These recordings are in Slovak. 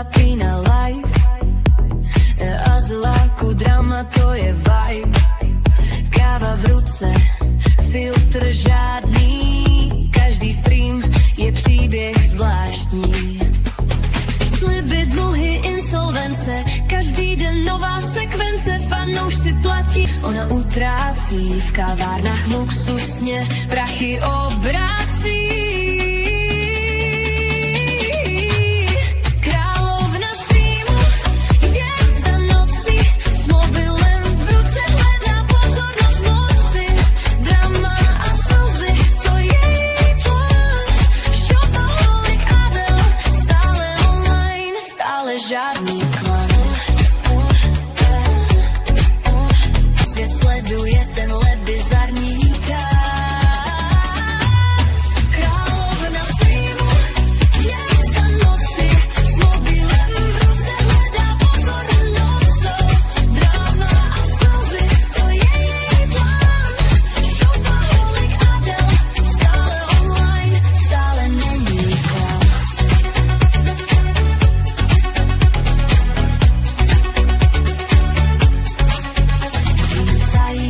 zapína live a z láku drama to je vibe. Káva v ruce, filtr žádný, každý stream je príbeh zvláštní. Sliby, dluhy, insolvence, každý den nová sekvence, fanoušci platí, ona utrácí, v kavárnách luxusně prachy obrácí. Královna streamu, hvězda noci, s mobilem v ruce hledá pozornost moci. Drama a slzy, to je její plán. Shopaholic Adele, stále online, stále žádný klan. Svět sleduje tenhle bizarní káz. Královna streamu, hvězda noci, s mobilem v ruce hledá pozornost. Drama a slzy, to je její plán. Shopaholic Adele, stále online, stále není klam. Vítají,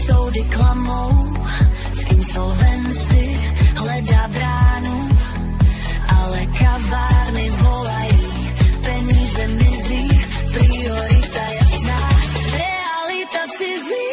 soudy klamou, v insolvenci hledá bránu, ale kavárny volají, peníze mizí, priorita jasná, realita cizí.